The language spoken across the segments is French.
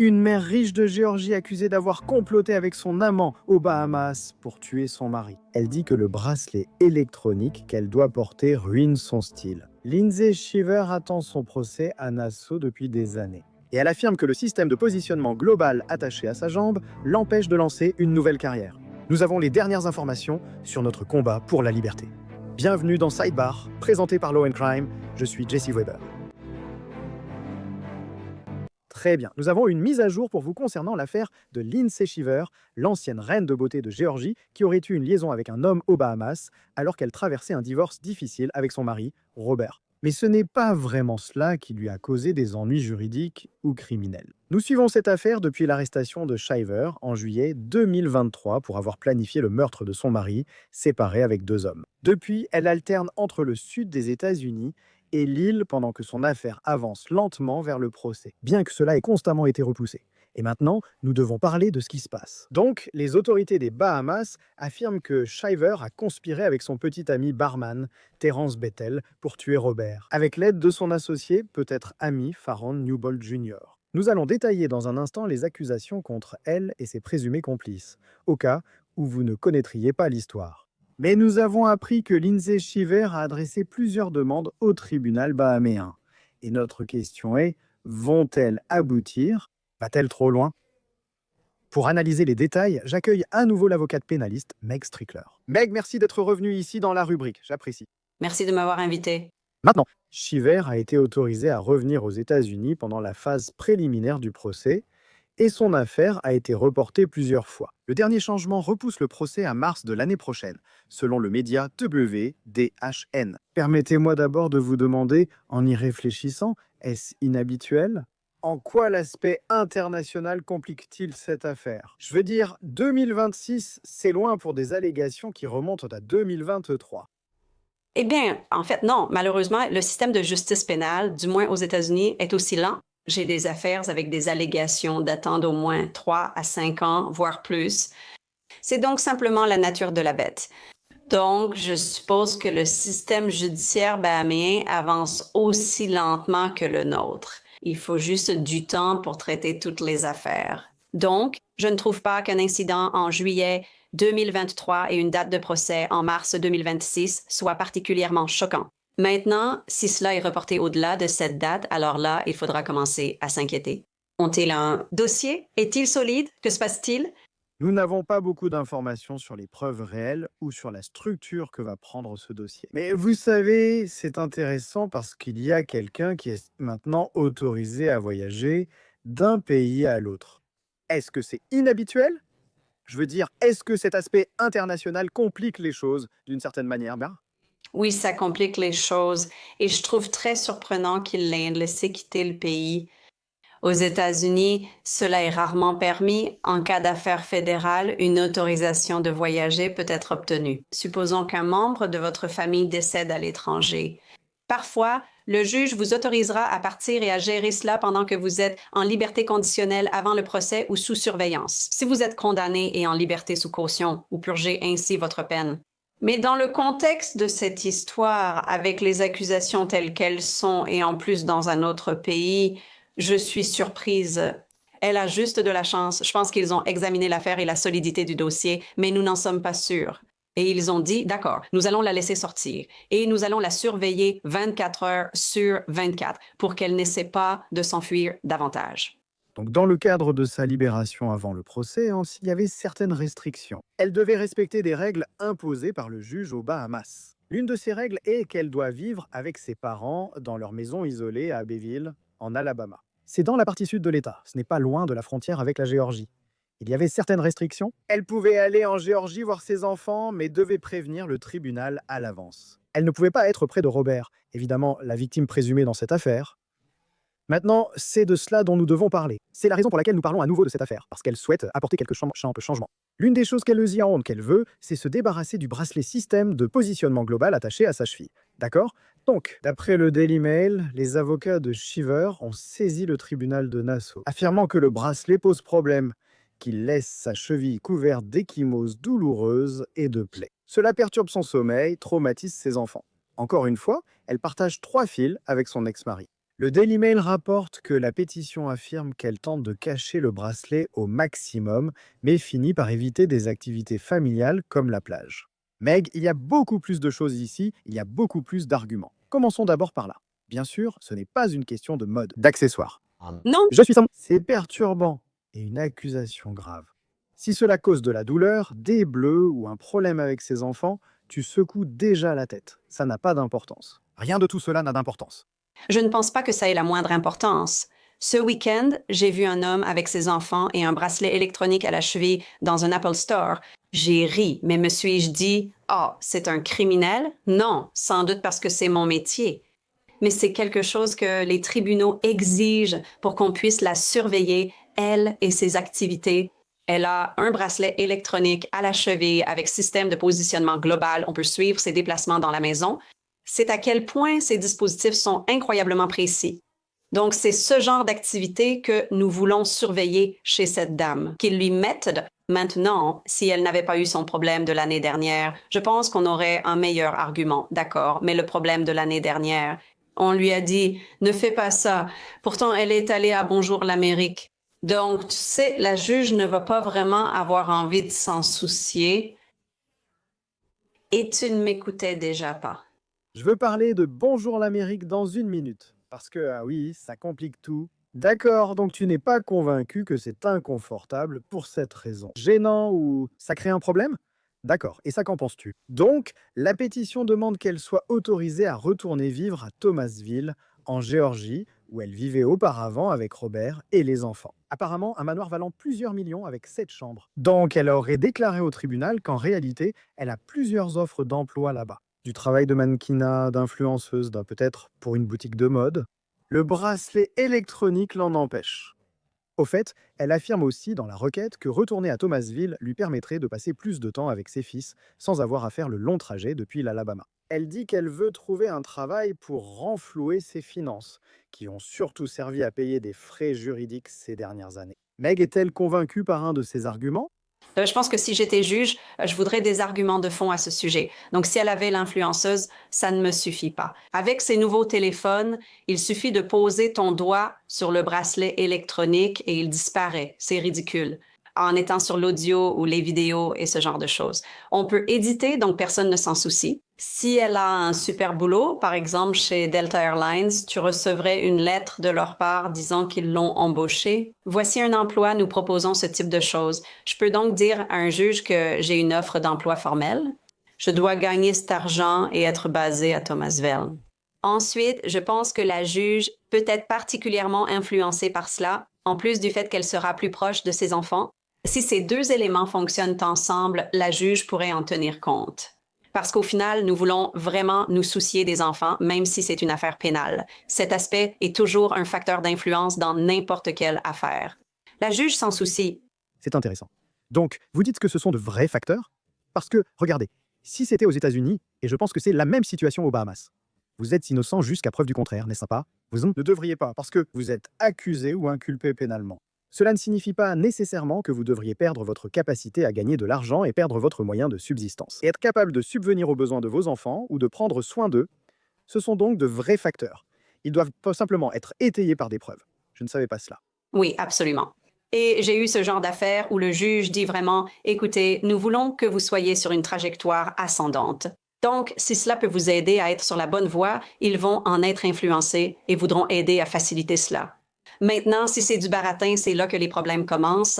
Une mère riche de Géorgie accusée d'avoir comploté avec son amant aux Bahamas pour tuer son mari. Elle dit que le bracelet électronique qu'elle doit porter ruine son style. Lindsay Shiver attend son procès à Nassau depuis des années. Et elle affirme que le système de positionnement global attaché à sa jambe l'empêche de lancer une nouvelle carrière. Nous avons les dernières informations sur notre combat pour la liberté. Bienvenue dans Sidebar, présenté par Law & Crime. Je suis Jesse Weber. Très bien. Nous avons une mise à jour pour vous concernant l'affaire de Lindsay Shiver, l'ancienne reine de beauté de Géorgie, qui aurait eu une liaison avec un homme aux Bahamas alors qu'elle traversait un divorce difficile avec son mari, Robert. Mais ce n'est pas vraiment cela qui lui a causé des ennuis juridiques ou criminels. Nous suivons cette affaire depuis l'arrestation de Shiver en juillet 2023 pour avoir planifié le meurtre de son mari, séparé avec 2 hommes. Depuis, elle alterne entre le sud des États-Unis et l'île pendant que son affaire avance lentement vers le procès, bien que cela ait constamment été repoussé. Et maintenant, nous devons parler de ce qui se passe. Donc, les autorités des Bahamas affirment que Shiver a conspiré avec son petit ami barman, Terence Bethel, pour tuer Robert, avec l'aide de son associé, peut-être ami, Faron Newbold Jr. Nous allons détailler dans un instant les accusations contre elle et ses présumés complices, au cas où vous ne connaîtriez pas l'histoire. Mais nous avons appris que Lindsay Shiver a adressé plusieurs demandes au tribunal bahaméen. Et notre question est, vont-elles aboutir? Va-t-elle trop loin? Pour analyser les détails, j'accueille à nouveau l'avocate pénaliste Meg Strickler. Meg, merci d'être revenue ici dans la rubrique, j'apprécie. Merci de m'avoir invité. Maintenant, Shiver a été autorisé à revenir aux États-Unis pendant la phase préliminaire du procès, et son affaire a été reportée plusieurs fois. Le dernier changement repousse le procès à mars de l'année prochaine, selon le média WDHN. Permettez-moi d'abord de vous demander, en y réfléchissant, est-ce inhabituel? En quoi l'aspect international complique-t-il cette affaire? Je veux dire, 2026, c'est loin pour des allégations qui remontent à 2023. Eh bien, en fait, non. Malheureusement, le système de justice pénale, du moins aux États-Unis, est aussi lent. J'ai des affaires avec des allégations datant d'au moins 3 à 5 ans, voire plus. C'est donc simplement la nature de la bête. Donc, je suppose que le système judiciaire bahaméen avance aussi lentement que le nôtre. Il faut juste du temps pour traiter toutes les affaires. Donc, je ne trouve pas qu'un incident en juillet 2023 et une date de procès en mars 2026 soit particulièrement choquant. Maintenant, si cela est reporté au-delà de cette date, alors là, il faudra commencer à s'inquiéter. Ont-ils un dossier? Est-il solide? Que se passe-t-il? Nous n'avons pas beaucoup d'informations sur les preuves réelles ou sur la structure que va prendre ce dossier. Mais vous savez, c'est intéressant parce qu'il y a quelqu'un qui est maintenant autorisé à voyager d'un pays à l'autre. Est-ce que c'est inhabituel? Je veux dire, est-ce que cet aspect international complique les choses d'une certaine manière? Oui, ça complique les choses et je trouve très surprenant qu'il l'ait laissé quitter le pays. Aux États-Unis, cela est rarement permis. En cas d'affaires fédérales, une autorisation de voyager peut être obtenue. Supposons qu'un membre de votre famille décède à l'étranger. Parfois, le juge vous autorisera à partir et à gérer cela pendant que vous êtes en liberté conditionnelle avant le procès ou sous surveillance, si vous êtes condamné et en liberté sous caution ou purgez ainsi votre peine. Mais dans le contexte de cette histoire, avec les accusations telles qu'elles sont et en plus dans un autre pays, je suis surprise. Elle a juste de la chance. Je pense qu'ils ont examiné l'affaire et la solidité du dossier, mais nous n'en sommes pas sûrs. Et ils ont dit, d'accord, nous allons la laisser sortir et nous allons la surveiller 24 heures sur 24 pour qu'elle n'essaie pas de s'enfuir davantage. Donc, dans le cadre de sa libération avant le procès, il y avait certaines restrictions. Elle devait respecter des règles imposées par le juge aux Bahamas. L'une de ces règles est qu'elle doit vivre avec ses parents dans leur maison isolée à Abbeville, en Alabama. C'est dans la partie sud de l'État, ce n'est pas loin de la frontière avec la Géorgie. Il y avait certaines restrictions. Elle pouvait aller en Géorgie voir ses enfants, mais devait prévenir le tribunal à l'avance. Elle ne pouvait pas être près de Robert, évidemment la victime présumée dans cette affaire. Maintenant, c'est de cela dont nous devons parler. C'est la raison pour laquelle nous parlons à nouveau de cette affaire, parce qu'elle souhaite apporter quelques changements. L'une des choses qu'elle qu'elle veut, c'est se débarrasser du bracelet système de positionnement global attaché à sa cheville. D'accord? Donc, d'après le Daily Mail, les avocats de Shiver ont saisi le tribunal de Nassau, affirmant que le bracelet pose problème, qu'il laisse sa cheville couverte d'ecchymoses douloureuses et de plaies. Cela perturbe son sommeil, traumatise ses enfants. Encore une fois, elle partage 3 fils avec son ex-mari. Le Daily Mail rapporte que la pétition affirme qu'elle tente de cacher le bracelet au maximum, mais finit par éviter des activités familiales comme la plage. Meg, il y a beaucoup plus de choses ici, il y a beaucoup plus d'arguments. Commençons d'abord par là. Bien sûr, ce n'est pas une question de mode, d'accessoires. Non, Je suis sans... C'est perturbant et une accusation grave. Si cela cause de la douleur, des bleus ou un problème avec ses enfants, tu secoues déjà la tête. Ça n'a pas d'importance. Rien de tout cela n'a d'importance. je ne pense pas que ça ait la moindre importance. Ce week-end, j'ai vu un homme avec ses enfants et un bracelet électronique à la cheville dans un Apple Store. J'ai ri, mais me suis-je dit, oh, c'est un criminel? Non, sans doute parce que c'est mon métier. Mais c'est quelque chose que les tribunaux exigent pour qu'on puisse la surveiller, elle et ses activités. Elle a un bracelet électronique à la cheville avec système de positionnement global. On peut suivre ses déplacements dans la maison. C'est à quel point ces dispositifs sont incroyablement précis. Donc, c'est ce genre d'activité que nous voulons surveiller chez cette dame, qu'ils lui mettent maintenant, si elle n'avait pas eu son problème de l'année dernière. Je pense qu'on aurait un meilleur argument, d'accord, mais le problème de l'année dernière, on lui a dit, ne fais pas ça. Pourtant, elle est allée à Bonjour l'Amérique. Donc, tu sais, la juge ne va pas vraiment avoir envie de s'en soucier. Et tu ne m'écoutais déjà pas. Je veux parler de Bonjour l'Amérique dans une minute. Parce que, ah oui, ça complique tout. D'accord, donc tu n'es pas convaincu que c'est inconfortable pour cette raison. Gênant ou ça crée un problème? D'accord, et ça qu'en penses-tu? Donc, la pétition demande qu'elle soit autorisée à retourner vivre à Thomasville, en Géorgie, où elle vivait auparavant avec Robert et les enfants. Apparemment, un manoir valant plusieurs millions avec 7 chambres. Donc, elle aurait déclaré au tribunal qu'en réalité, elle a plusieurs offres d'emploi là-bas. Du travail de mannequinat, d'influenceuse, peut-être pour une boutique de mode. Le bracelet électronique l'en empêche. Au fait, elle affirme aussi dans la requête que retourner à Thomasville lui permettrait de passer plus de temps avec ses fils sans avoir à faire le long trajet depuis l'Alabama. Elle dit qu'elle veut trouver un travail pour renflouer ses finances, qui ont surtout servi à payer des frais juridiques ces dernières années. Meg est-elle convaincue par un de ses arguments? Je pense que si j'étais juge, je voudrais des arguments de fond à ce sujet. Donc, si elle avait l'influenceuse, ça ne me suffit pas. Avec ces nouveaux téléphones, il suffit de poser ton doigt sur le bracelet électronique et il disparaît. C'est ridicule. En étant sur l'audio ou les vidéos et ce genre de choses. On peut éditer, donc personne ne s'en soucie. Si elle a un super boulot, par exemple chez Delta Airlines, tu recevrais une lettre de leur part disant qu'ils l'ont embauchée. Voici un emploi, nous proposons ce type de choses. Je peux donc dire à un juge que j'ai une offre d'emploi formelle. Je dois gagner cet argent et être basé à Thomasville. Ensuite, je pense que la juge peut être particulièrement influencée par cela, en plus du fait qu'elle sera plus proche de ses enfants. Si ces deux éléments fonctionnent ensemble, la juge pourrait en tenir compte. Parce qu'au final, nous voulons vraiment nous soucier des enfants, même si c'est une affaire pénale. Cet aspect est toujours un facteur d'influence dans n'importe quelle affaire. La juge s'en soucie. C'est intéressant. Donc, vous dites que ce sont de vrais facteurs? Parce que, regardez, si c'était aux États-Unis, et je pense que c'est la même situation aux Bahamas, vous êtes innocent jusqu'à preuve du contraire, n'est-ce pas? Vous ne devriez pas, parce que vous êtes accusé ou inculpé pénalement. Cela ne signifie pas nécessairement que vous devriez perdre votre capacité à gagner de l'argent et perdre votre moyen de subsistance. Et être capable de subvenir aux besoins de vos enfants ou de prendre soin d'eux, ce sont donc de vrais facteurs. Ils doivent pas simplement être étayés par des preuves. Je ne savais pas cela. Oui, absolument. Et j'ai eu ce genre d'affaire où le juge dit vraiment, écoutez, nous voulons que vous soyez sur une trajectoire ascendante. Donc, si cela peut vous aider à être sur la bonne voie, ils vont en être influencés et voudront aider à faciliter cela. Maintenant, si c'est du baratin, c'est là que les problèmes commencent.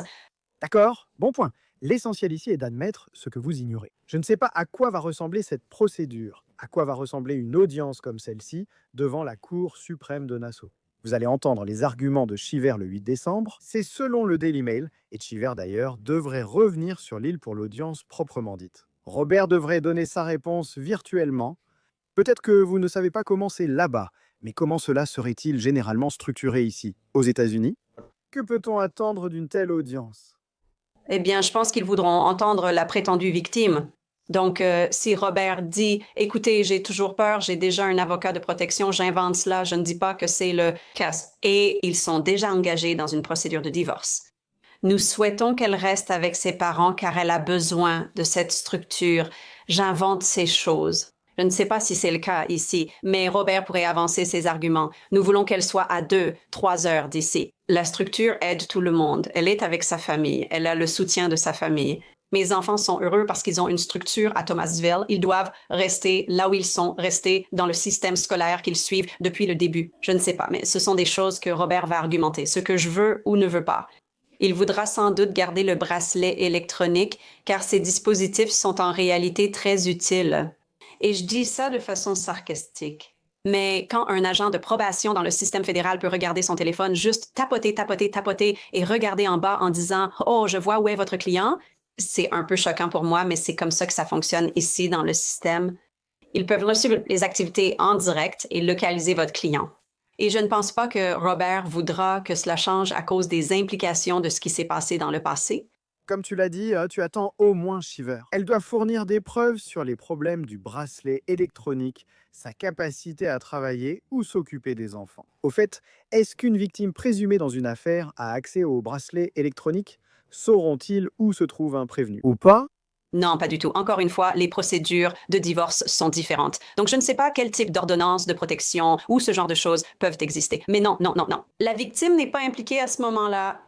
D'accord? Bon point. L'essentiel ici est d'admettre ce que vous ignorez. Je ne sais pas à quoi va ressembler cette procédure, à quoi va ressembler une audience comme celle-ci devant la Cour suprême de Nassau. Vous allez entendre les arguments de Cheever le 8 décembre. C'est selon le Daily Mail, et Cheever d'ailleurs devrait revenir sur l'île pour l'audience proprement dite. Robert devrait donner sa réponse virtuellement. Peut-être que vous ne savez pas comment c'est là-bas, mais comment cela serait-il généralement structuré ici, aux États-Unis? Que peut-on attendre d'une telle audience? Eh bien, je pense qu'ils voudront entendre la prétendue victime. Donc, si Robert dit, écoutez, j'ai toujours peur, j'ai déjà un avocat de protection, j'invente cela, je ne dis pas que c'est le cas. Et ils sont déjà engagés dans une procédure de divorce. Nous souhaitons qu'elle reste avec ses parents car elle a besoin de cette structure. J'invente ces choses. Je ne sais pas si c'est le cas ici, mais Robert pourrait avancer ses arguments. Nous voulons qu'elle soit à 2, 3 heures d'ici. La structure aide tout le monde. Elle est avec sa famille. Elle a le soutien de sa famille. Mes enfants sont heureux parce qu'ils ont une structure à Thomasville. Ils doivent rester là où ils sont, rester dans le système scolaire qu'ils suivent depuis le début. Je ne sais pas, mais ce sont des choses que Robert va argumenter, ce que je veux ou ne veux pas. Il voudra sans doute garder le bracelet électronique car ces dispositifs sont en réalité très utiles. Et je dis ça de façon sarcastique. Mais quand un agent de probation dans le système fédéral peut regarder son téléphone, juste tapoter, tapoter, tapoter et regarder en bas en disant « Oh, je vois où est votre client », c'est un peu choquant pour moi, mais c'est comme ça que ça fonctionne ici dans le système. Ils peuvent suivre les activités en direct et localiser votre client. Et je ne pense pas que Robert voudra que cela change à cause des implications de ce qui s'est passé dans le passé. Comme tu l'as dit, tu attends au moins Shiver. Elle doit fournir des preuves sur les problèmes du bracelet électronique, sa capacité à travailler ou s'occuper des enfants. Au fait, est-ce qu'une victime présumée dans une affaire a accès au bracelet électronique? Sauront-ils où se trouve un prévenu? Ou pas? Non, pas du tout. Encore une fois, les procédures de divorce sont différentes. Donc, je ne sais pas quel type d'ordonnance de protection ou ce genre de choses peuvent exister. Mais non, non, non, non. La victime n'est pas impliquée à ce moment-là.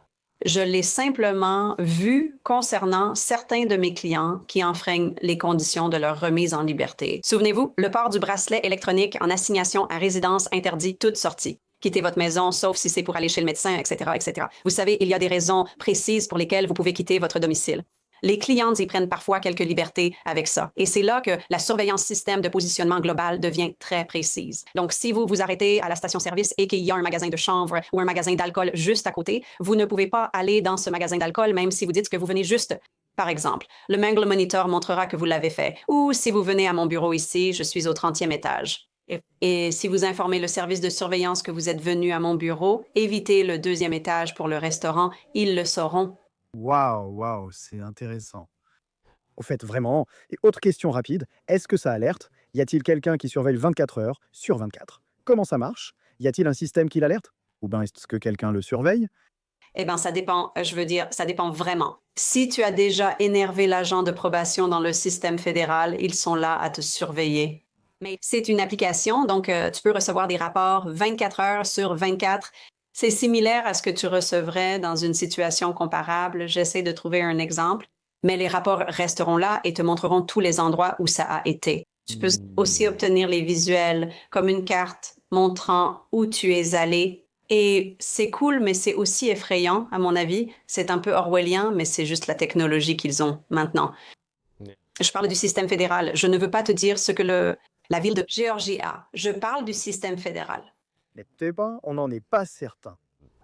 Je l'ai simplement vu concernant certains de mes clients qui enfreignent les conditions de leur remise en liberté. Souvenez-vous, le port du bracelet électronique en assignation à résidence interdit toute sortie. Quittez votre maison, sauf si c'est pour aller chez le médecin, etc., etc. Vous savez, il y a des raisons précises pour lesquelles vous pouvez quitter votre domicile. Les clientes y prennent parfois quelques libertés avec ça. Et c'est là que la surveillance système de positionnement global devient très précise. Donc, si vous vous arrêtez à la station-service et qu'il y a un magasin de chanvre ou un magasin d'alcool juste à côté, vous ne pouvez pas aller dans ce magasin d'alcool même si vous dites que vous venez juste. Par exemple, le Mangle Monitor montrera que vous l'avez fait. Ou si vous venez à mon bureau ici, je suis au 30e étage. Et si vous informez le service de surveillance que vous êtes venu à mon bureau, évitez le 2e étage pour le restaurant, ils le sauront. Waouh, c'est intéressant. Au fait, vraiment. Et autre question rapide, est-ce que ça alerte? Y a-t-il quelqu'un qui surveille 24 heures sur 24? Comment ça marche? Y a-t-il un système qui l'alerte? Ou bien est-ce que quelqu'un le surveille? Eh bien, ça dépend, je veux dire, ça dépend vraiment. Si tu as déjà énervé l'agent de probation dans le système fédéral, ils sont là à te surveiller. Mais c'est une application, donc tu peux recevoir des rapports 24 heures sur 24. C'est similaire à ce que tu recevrais dans une situation comparable. J'essaie de trouver un exemple, mais les rapports resteront là et te montreront tous les endroits où ça a été. Tu peux aussi obtenir les visuels, comme une carte montrant où tu es allé. Et c'est cool, mais c'est aussi effrayant, à mon avis. C'est un peu orwellien, mais c'est juste la technologie qu'ils ont maintenant. Je parle du système fédéral. Je ne veux pas te dire ce que la ville de Géorgie a. Je parle du système fédéral. N'était pas, on n'en est pas certain.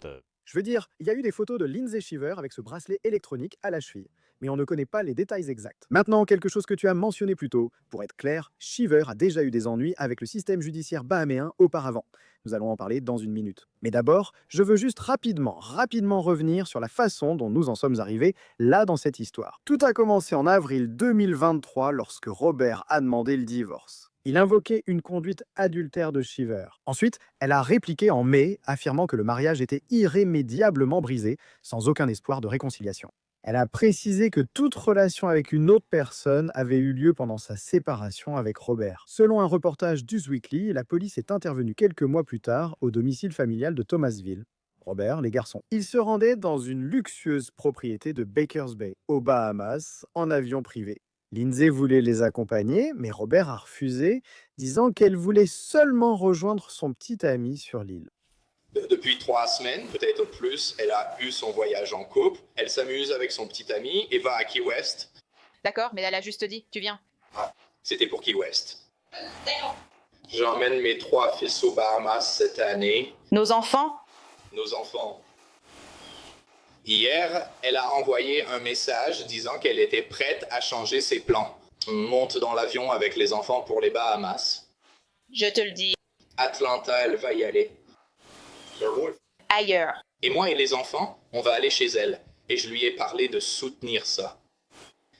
Je veux dire, il y a eu des photos de Lindsay Shiver avec ce bracelet électronique à la cheville, mais on ne connaît pas les détails exacts. Maintenant, quelque chose que tu as mentionné plus tôt. Pour être clair, Shiver a déjà eu des ennuis avec le système judiciaire bahaméen auparavant. Nous allons en parler dans une minute. Mais d'abord, je veux juste rapidement revenir sur la façon dont nous en sommes arrivés là dans cette histoire. Tout a commencé en avril 2023 lorsque Robert a demandé le divorce. Il invoquait une conduite adultère de Shiver. Ensuite, elle a répliqué en mai, affirmant que le mariage était irrémédiablement brisé, sans aucun espoir de réconciliation. Elle a précisé que toute relation avec une autre personne avait eu lieu pendant sa séparation avec Robert. Selon un reportage d'Us Weekly, la police est intervenue quelques mois plus tard au domicile familial de Thomasville. Robert, les garçons. Ils se rendaient dans une luxueuse propriété de Bakers Bay, aux Bahamas, en avion privé. Lindsay voulait les accompagner, mais Robert a refusé, disant qu'elle voulait seulement rejoindre son petit ami sur l'île. Depuis 3 semaines, peut-être plus, elle a eu son voyage en couple. Elle s'amuse avec son petit ami et va à Key West. D'accord, mais elle a juste dit, tu viens. Ah, c'était pour Key West. J'emmène mes 3 fils aux Bahamas cette année. Nos enfants? Nos enfants. Hier, elle a envoyé un message disant qu'elle était prête à changer ses plans. Monte dans l'avion avec les enfants pour les Bahamas. Je te le dis. Atlanta, elle va y aller. Ailleurs. Et moi et les enfants, on va aller chez elle. Et je lui ai parlé de soutenir ça.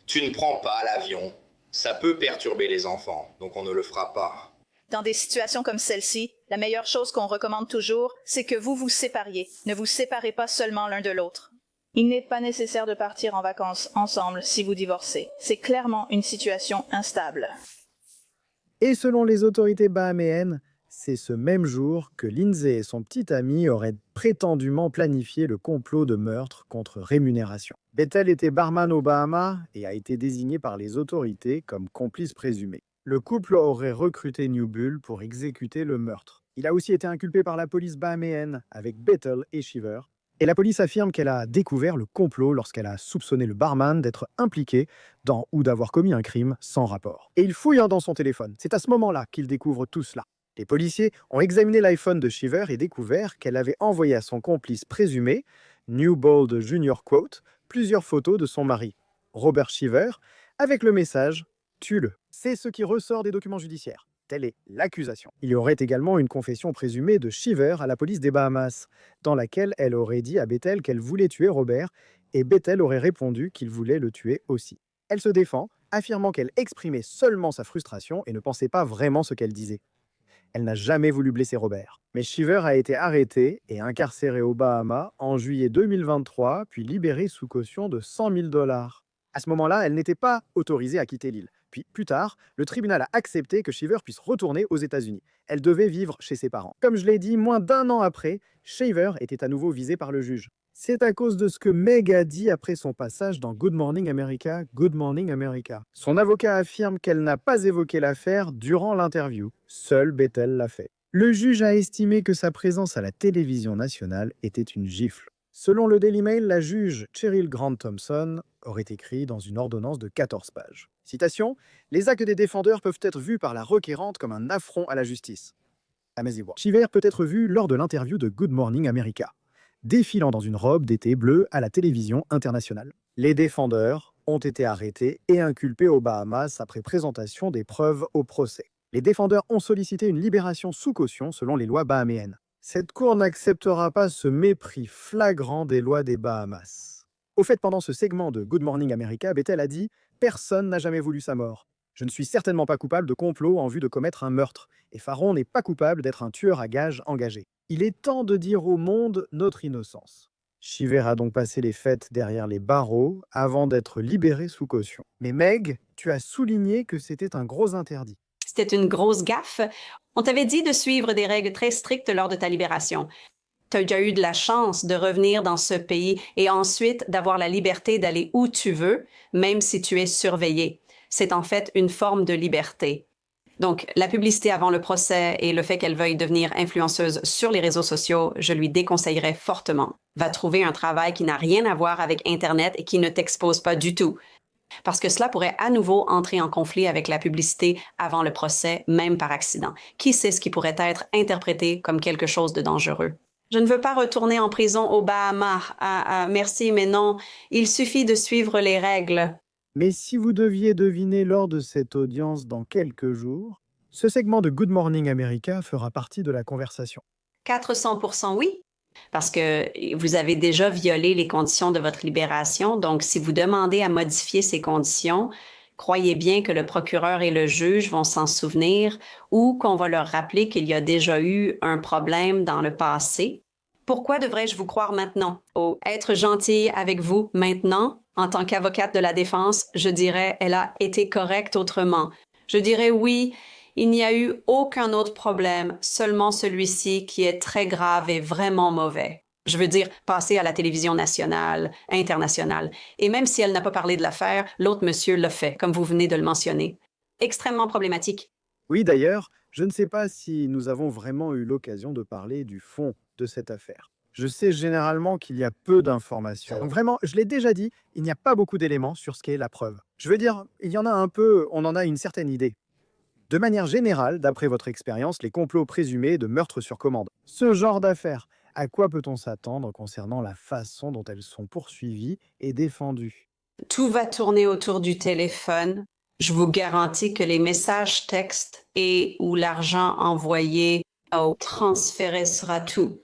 Tu ne prends pas l'avion. Ça peut perturber les enfants, donc on ne le fera pas. Dans des situations comme celle-ci, la meilleure chose qu'on recommande toujours, c'est que vous vous sépariez. Ne vous séparez pas seulement l'un de l'autre. Il n'est pas nécessaire de partir en vacances ensemble si vous divorcez. C'est clairement une situation instable. Et selon les autorités bahaméennes, c'est ce même jour que Lindsay et son petit ami auraient prétendument planifié le complot de meurtre contre rémunération. Bethel était barman aux Bahamas et a été désigné par les autorités comme complice présumé. Le couple aurait recruté New Bull pour exécuter le meurtre. Il a aussi été inculpé par la police bahaméenne avec Bethel et Shiver. Et la police affirme qu'elle a découvert le complot lorsqu'elle a soupçonné le barman d'être impliqué dans ou d'avoir commis un crime sans rapport. Et il fouille dans son téléphone. C'est à ce moment-là qu'il découvre tout cela. Les policiers ont examiné l'iPhone de Shiver et découvert qu'elle avait envoyé à son complice présumé, Newbold Jr. Quote, plusieurs photos de son mari, Robert Shiver, avec le message « Tue-le ». C'est ce qui ressort des documents judiciaires. Telle est l'accusation. Il y aurait également une confession présumée de Shiver à la police des Bahamas, dans laquelle elle aurait dit à Bethel qu'elle voulait tuer Robert, et Bethel aurait répondu qu'il voulait le tuer aussi. Elle se défend, affirmant qu'elle exprimait seulement sa frustration et ne pensait pas vraiment ce qu'elle disait. Elle n'a jamais voulu blesser Robert. Mais Shiver a été arrêté et incarcéré aux Bahamas en juillet 2023, puis libéré sous caution de 100 000 $. À ce moment-là, elle n'était pas autorisée à quitter l'île. Puis, plus tard, le tribunal a accepté que Shiver puisse retourner aux États-Unis. Elle devait vivre chez ses parents. Comme je l'ai dit, moins d'1 an après, Shiver était à nouveau visé par le juge. C'est à cause de ce que Meg a dit après son passage dans Good Morning America, Good Morning America. Son avocat affirme qu'elle n'a pas évoqué l'affaire durant l'interview. Seule Bethel l'a fait. Le juge a estimé que sa présence à la télévision nationale était une gifle. Selon le Daily Mail, la juge Cheryl Grant Thompson aurait écrit dans une ordonnance de 14 pages. Citation : « Les actes des défendeurs peuvent être vus par la requérante comme un affront à la justice. » Shiver peut être vu lors de l'interview de Good Morning America, défilant dans une robe d'été bleue à la télévision internationale. Les défendeurs ont été arrêtés et inculpés aux Bahamas après présentation des preuves au procès. Les défendeurs ont sollicité une libération sous caution selon les lois bahaméennes. Cette cour n'acceptera pas ce mépris flagrant des lois des Bahamas. Au fait, pendant ce segment de Good Morning America, Bethel a dit « Personne n'a jamais voulu sa mort. Je ne suis certainement pas coupable de complot en vue de commettre un meurtre, et Faron n'est pas coupable d'être un tueur à gages engagé. Il est temps de dire au monde notre innocence. » Shiver a donc passé les fêtes derrière les barreaux avant d'être libéré sous caution. Mais Meg, tu as souligné que c'était un gros interdit. C'était une grosse gaffe. On t'avait dit de suivre des règles très strictes lors de ta libération. Tu as déjà eu de la chance de revenir dans ce pays et ensuite d'avoir la liberté d'aller où tu veux, même si tu es surveillé. C'est en fait une forme de liberté. Donc, la publicité avant le procès et le fait qu'elle veuille devenir influenceuse sur les réseaux sociaux, je lui déconseillerais fortement. Va trouver un travail qui n'a rien à voir avec Internet et qui ne t'expose pas du tout. Parce que cela pourrait à nouveau entrer en conflit avec la publicité avant le procès, même par accident. Qui sait ce qui pourrait être interprété comme quelque chose de dangereux? Je ne veux pas retourner en prison aux Bahamas. Merci, mais non. Il suffit de suivre les règles. Mais si vous deviez deviner lors de cette audience dans quelques jours, ce segment de Good Morning America fera partie de la conversation. 400% oui. Parce que vous avez déjà violé les conditions de votre libération. Donc, si vous demandez à modifier ces conditions, croyez bien que le procureur et le juge vont s'en souvenir ou qu'on va leur rappeler qu'il y a déjà eu un problème dans le passé. Pourquoi devrais-je vous croire maintenant? Oh, être gentille avec vous maintenant, en tant qu'avocate de la défense, je dirais elle a été correcte autrement. Je dirais oui. Il n'y a eu aucun autre problème, seulement celui-ci qui est très grave et vraiment mauvais. Je veux dire, passer à la télévision nationale, internationale. Et même si elle n'a pas parlé de l'affaire, l'autre monsieur l'a fait, comme vous venez de le mentionner. Extrêmement problématique. Oui, d'ailleurs, je ne sais pas si nous avons vraiment eu l'occasion de parler du fond de cette affaire. Je sais généralement qu'il y a peu d'informations. Donc vraiment, je l'ai déjà dit, il n'y a pas beaucoup d'éléments sur ce qu'est la preuve. Je veux dire, il y en a un peu, on en a une certaine idée. De manière générale, d'après votre expérience, les complots présumés de meurtre sur commande. Ce genre d'affaires, à quoi peut-on s'attendre concernant la façon dont elles sont poursuivies et défendues? Tout va tourner autour du téléphone. Je vous garantis que les messages textes et ou l'argent envoyé ou transféré sera tout.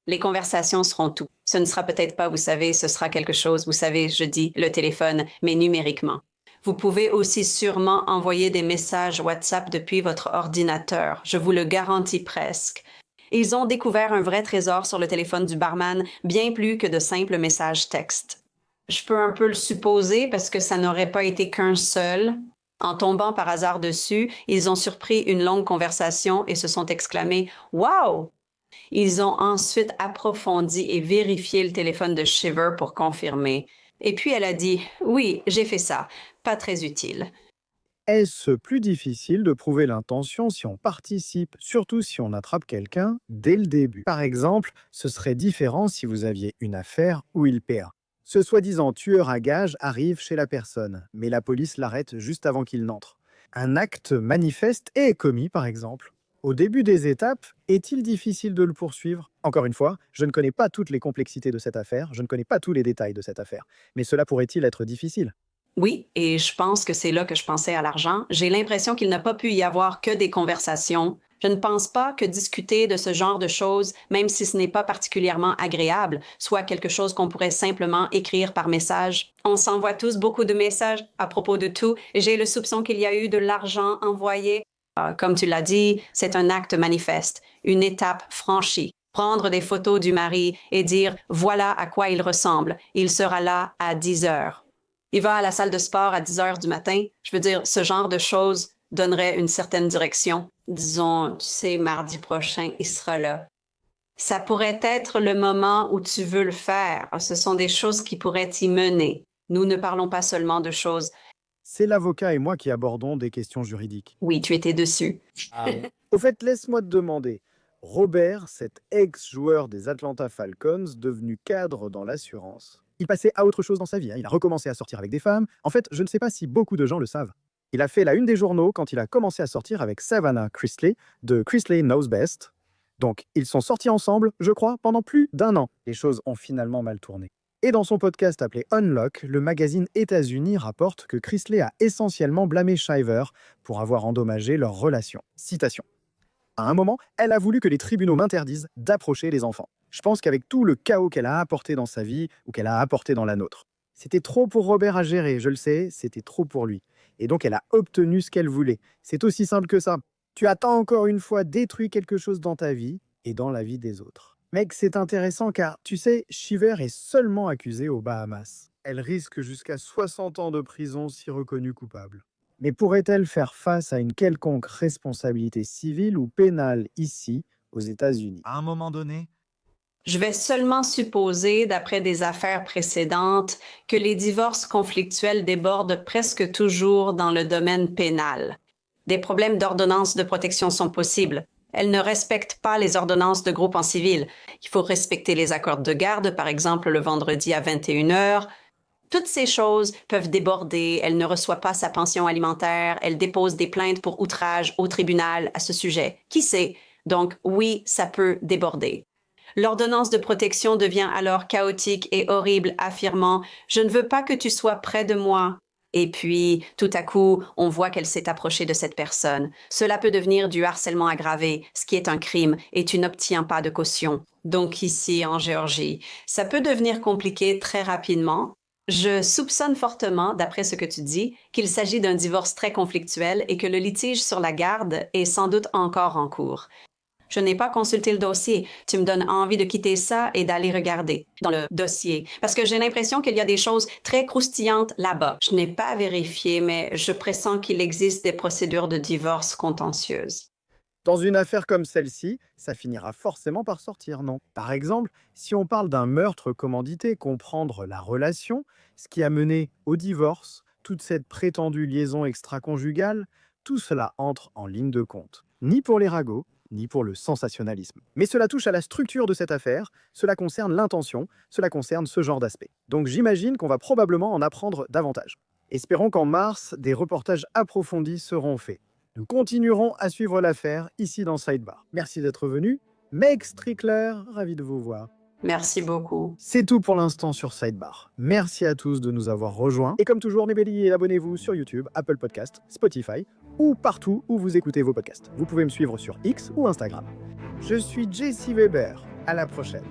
Les conversations seront tout. Ce ne sera peut-être pas, vous savez, ce sera quelque chose, vous savez, je dis le téléphone, mais numériquement. Vous pouvez aussi sûrement envoyer des messages WhatsApp depuis votre ordinateur. Je vous le garantis presque. Ils ont découvert un vrai trésor sur le téléphone du barman, bien plus que de simples messages textes. Je peux un peu le supposer parce que ça n'aurait pas été qu'un seul. En tombant par hasard dessus, ils ont surpris une longue conversation et se sont exclamés « Wow! » Ils ont ensuite approfondi et vérifié le téléphone de Shiver pour confirmer. Et puis elle a dit « Oui, j'ai fait ça. Pas très utile. » Est-ce plus difficile de prouver l'intention si on participe, surtout si on attrape quelqu'un dès le début? Par exemple, ce serait différent si vous aviez une affaire où il perd. Ce soi-disant tueur à gages arrive chez la personne, mais la police l'arrête juste avant qu'il n'entre. Un acte manifeste est commis, par exemple. Au début des étapes, est-il difficile de le poursuivre? Encore une fois, je ne connais pas toutes les complexités de cette affaire, je ne connais pas tous les détails de cette affaire, mais cela pourrait-il être difficile? Oui, et je pense que c'est là que je pensais à l'argent. J'ai l'impression qu'il n'a pas pu y avoir que des conversations. Je ne pense pas que discuter de ce genre de choses, même si ce n'est pas particulièrement agréable, soit quelque chose qu'on pourrait simplement écrire par message. On s'envoie tous beaucoup de messages à propos de tout, et j'ai le soupçon qu'il y a eu de l'argent envoyé. Comme tu l'as dit, c'est un acte manifeste, une étape franchie. Prendre des photos du mari et dire « voilà à quoi il ressemble, il sera là à 10 heures ». Il va à la salle de sport à 10 heures du matin. Je veux dire, ce genre de choses donnerait une certaine direction. Disons, tu sais, mardi prochain, il sera là. Ça pourrait être le moment où tu veux le faire. Ce sont des choses qui pourraient t'y mener. Nous ne parlons pas seulement de choses. C'est l'avocat et moi qui abordons des questions juridiques. Oui, tu étais dessus. Au fait, laisse-moi te demander. Robert, cet ex-joueur des Atlanta Falcons, devenu cadre dans l'assurance, il passait à autre chose dans sa vie. Il a recommencé à sortir avec des femmes. En fait, je ne sais pas si beaucoup de gens le savent. Il a fait la une des journaux quand il a commencé à sortir avec Savannah Chrisley de Chrisley Knows Best. Donc, ils sont sortis ensemble, je crois, pendant plus d'1 an. Les choses ont finalement mal tourné. Et dans son podcast appelé Unlock, le magazine États-Unis rapporte que Chrisley a essentiellement blâmé Shiver pour avoir endommagé leur relation. Citation. À un moment, elle a voulu que les tribunaux m'interdisent d'approcher les enfants. Je pense qu'avec tout le chaos qu'elle a apporté dans sa vie ou qu'elle a apporté dans la nôtre, c'était trop pour Robert à gérer, je le sais, c'était trop pour lui. Et donc elle a obtenu ce qu'elle voulait. C'est aussi simple que ça. Tu as encore une fois détruit quelque chose dans ta vie et dans la vie des autres. Mec, c'est intéressant car, tu sais, Shiver est seulement accusée aux Bahamas. Elle risque jusqu'à 60 ans de prison si reconnue coupable. Mais pourrait-elle faire face à une quelconque responsabilité civile ou pénale ici, aux États-Unis? À un moment donné, Je vais seulement supposer, d'après des affaires précédentes, que les divorces conflictuels débordent presque toujours dans le domaine pénal. Des problèmes d'ordonnance de protection sont possibles. Elles ne respectent pas les ordonnances de groupe en civil. Il faut respecter les accords de garde, par exemple le vendredi à 21 heures. Toutes ces choses peuvent déborder. Elle ne reçoit pas sa pension alimentaire. Elle dépose des plaintes pour outrage au tribunal à ce sujet. Qui sait? Donc oui, ça peut déborder. L'ordonnance de protection devient alors chaotique et horrible, affirmant « Je ne veux pas que tu sois près de moi ». Et puis, tout à coup, on voit qu'elle s'est approchée de cette personne. Cela peut devenir du harcèlement aggravé, ce qui est un crime, et tu n'obtiens pas de caution. Donc ici, en Géorgie, ça peut devenir compliqué très rapidement. Je soupçonne fortement, d'après ce que tu dis, qu'il s'agit d'un divorce très conflictuel et que le litige sur la garde est sans doute encore en cours. Je n'ai pas consulté le dossier. Tu me donnes envie de quitter ça et d'aller regarder dans le dossier. Parce que j'ai l'impression qu'il y a des choses très croustillantes là-bas. Je n'ai pas vérifié, mais je pressens qu'il existe des procédures de divorce contentieuses. Dans une affaire comme celle-ci, ça finira forcément par sortir, non? Par exemple, si on parle d'un meurtre commandité, comprendre la relation, ce qui a mené au divorce, toute cette prétendue liaison extra-conjugale, tout cela entre en ligne de compte. Ni pour les ragots, ni pour le sensationnalisme. Mais cela touche à la structure de cette affaire, cela concerne l'intention, cela concerne ce genre d'aspect. Donc j'imagine qu'on va probablement en apprendre davantage. Espérons qu'en mars, des reportages approfondis seront faits. Nous continuerons à suivre l'affaire ici dans Sidebar. Merci d'être venu. Meg Strickler, ravi de vous voir. Merci beaucoup. C'est tout pour l'instant sur Sidebar. Merci à tous de nous avoir rejoints. Et comme toujours, mes béliers, abonnez-vous sur YouTube, Apple Podcasts, Spotify ou partout où vous écoutez vos podcasts. Vous pouvez me suivre sur X ou Instagram. Je suis Jesse Weber. À la prochaine.